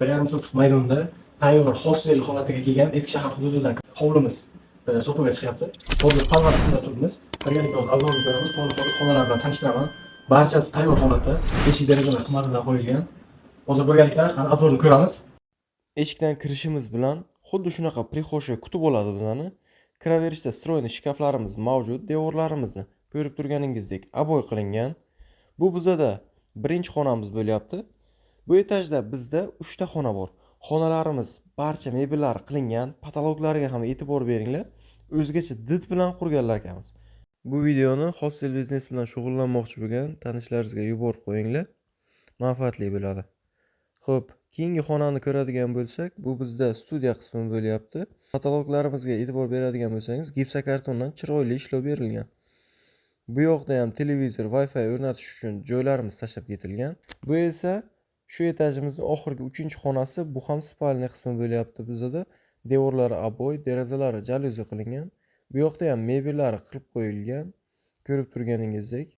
1,5 sotix maydonda tayyor hostel holatiga kelgan eski shahar hududidan hovlimiz sotuvga chiqyapti. Hozir palva qismida turibmiz. Birgalikda avvalni ko'ramiz. Xonalar bilan tanishtiraman. Barchasi tayyor holatda, eshik derazalar qimmatlar qo'yilgan. Hozir birgalikda qani obzorni ko'ramiz. Eshikdan kirishimiz bilan xuddi shunaqa prixoshya kutib oladi bizani. Kiraverishda stroyniy shkaflarimiz mavjud. Devorlarimizni ko'rib turganingizdek aboy qilingan. Bu bizada birinchi xonamiz bo'lyapti. Bu etajda bizda 3 ta xona bor. Xonalarimiz barcha mebellar qilingan, patologlariga ham e'tibor beringlar. O'zgacha did bilan qurganlar ekanmiz. Bu videoni hostel biznes bilan shug'ullanmoqchi bo'lgan tanishlaringizga yuborib qo'yinglar. Manfaatli bo'ladi. Xo'p, keyingi xonani ko'radigan bo'lsak, bu bizda studiya qismi bo'lyapti. Patologlarimizga e'tibor beradigan bo'lsangiz, gipsokartondan chiroyli ishlov berilgan. Bu yoqda ham televizor, Wi-Fi o'rnatish uchun joylarimiz tashlab ketilgan. Bu esa shu etajimizning oxirgi 3-xonasi, bu ham spalniy qismi bo'lyapti bizda. Devorlari aboy, derazalari jaluzi qilingan. Bu yoqda ham mebellari qilib qo'yilgan. Ko'rib turganingizdek.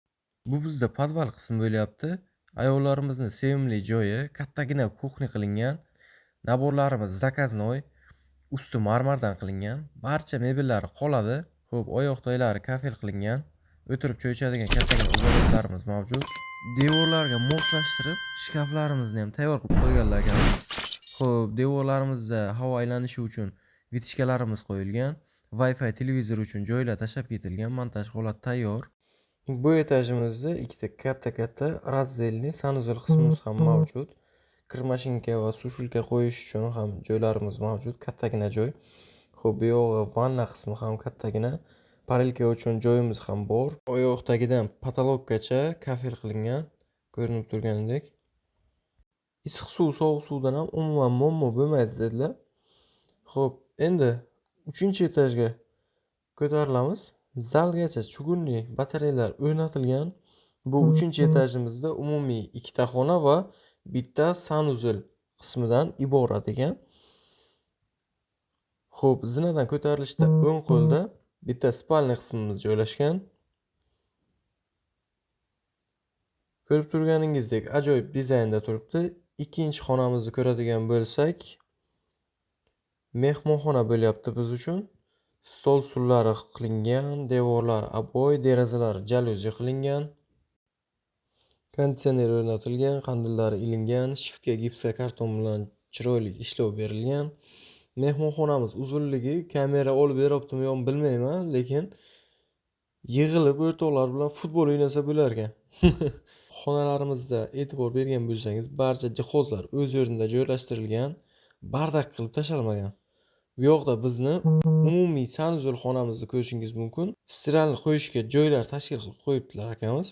Bu bizda podval qismi bo'lyapti. Ayollarimizning sevimli joyi, kattagina kuxni qilingan. Naborlarimiz zakaznoy, usti marmardan qilingan. Barcha mebellari qoladi. Xo'p, oyoq toylari kafel qilingan. O'tirib choy ichadigan kattagina o'g'illarimiz mavjud. Devorlarga moslashtirib, shkaflarimizni ham tayyor qilib qo'yganlar ekan. Xo'p, devorlarimizda havo aylanishi uchun vitishkalarimiz qo'yilgan. Wi-Fi televizor uchun joylar tashlab ketilgan. Montaj holati tayyor. Bu etajimizda ikkita katta razdelniy sanuzel qismimiz ham mavjud. Kir mashinka va sushilka qo'yish uchun ham joylarimiz mavjud. Kattagina joy. Xo'p, bu yog'i vanna qismi ham kattagina. Parelka uchun joyimiz ham bor. Oyoqdagidan patologgacha kafel qilingan. Ko'rinib turganidek. Issiq suv, sovuq suvdan ham umuman muammo bo'lmaydi dedilar. Xo'p, endi 3-etajga ko'tarilamiz. Zalgacha chugunli batareyalar o'rnatilgan. Bu 3-etajimizda umumiy 2 ta xona va bitta sanuzel qismidan iborat ekan. Xo'p, zinadan ko'tarilishda o'ng qo'lda bitta spalniy qismimiz joylashgan. Ko'rib turganingizdek ajoyib dizaynda turibdi. Ikkinchi xonamizni ko'radigan bo'lsak, mehmonxona bo'lyapti biz uchun. Stol sullari qilingan, devorlar aboy, derazalar jaluzi qilingan. Konditsioner o'rnatilgan, qandillari ilingan, shiftga gipsokarton bilan chiroyli ishlov berilgan. Mehmonxonamiz uzunligi kamera olib beryaptimi yo'qmi bilmayman, lekin yig'ilib o'rtoqlar bilan futbol o'ynasa bo'lar ekan. Xonalarimizda e'tibor bergan bo'lsangiz, barcha jihozlar o'z o'rnida joylashtirilgan, bardak qilib tashalmagan. Bu yoqda bizni umumiy sanuzel xonamizni ko'rishingiz mumkin. Stiralni qo'yishga joylar tashkil qilib qo'yibdilar akamiz.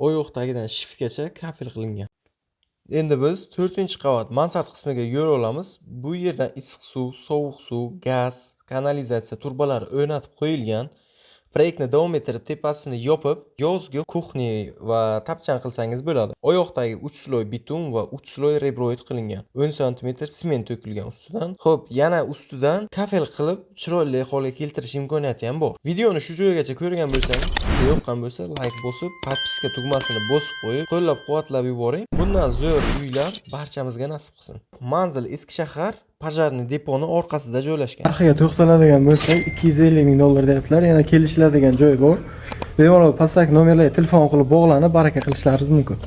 Oyoqdagidan shiftgacha kafel qilingan. Endi biz 4-qavat mansard qismiga yo'l olamiz. Bu yerda issiq suv, sovuq suv, gaz, kanalizatsiya turbalari o'rnatib qo'yilgan. Proyektni davom ettirib tepasini yopib, yozgi kuxni va tapchan qilsangiz bo'ladi. Oyoqdagi 3 sloy bitum va 3 sloy rebroid qilingan. 10 sm sement to'kilgan ustidan. Xo'p, yana ustidan kafel qilib chiroyli holga keltirish imkoniyati ham bor. Videoni shu joygacha ko'rgan bo'lsangiz, yoqqan bo'lsa like bosib, podpiska tugmasini bosib qo'yib, qo'llab-quvvatlab yuboring. Bundan zo'r uylar barchamizga nasib qilsin. Manzil eski shahar Pajarniy deponi orqasida joylashgan. Narxiga to'xtaladigan bo'lsak, 250 ming dollar deyaptilar. Yana kelishiladigan joy bor. Bemalol pastdagi nomerlarga telefon qilib bog'lanib, baraka qilishlaringiz mumkin.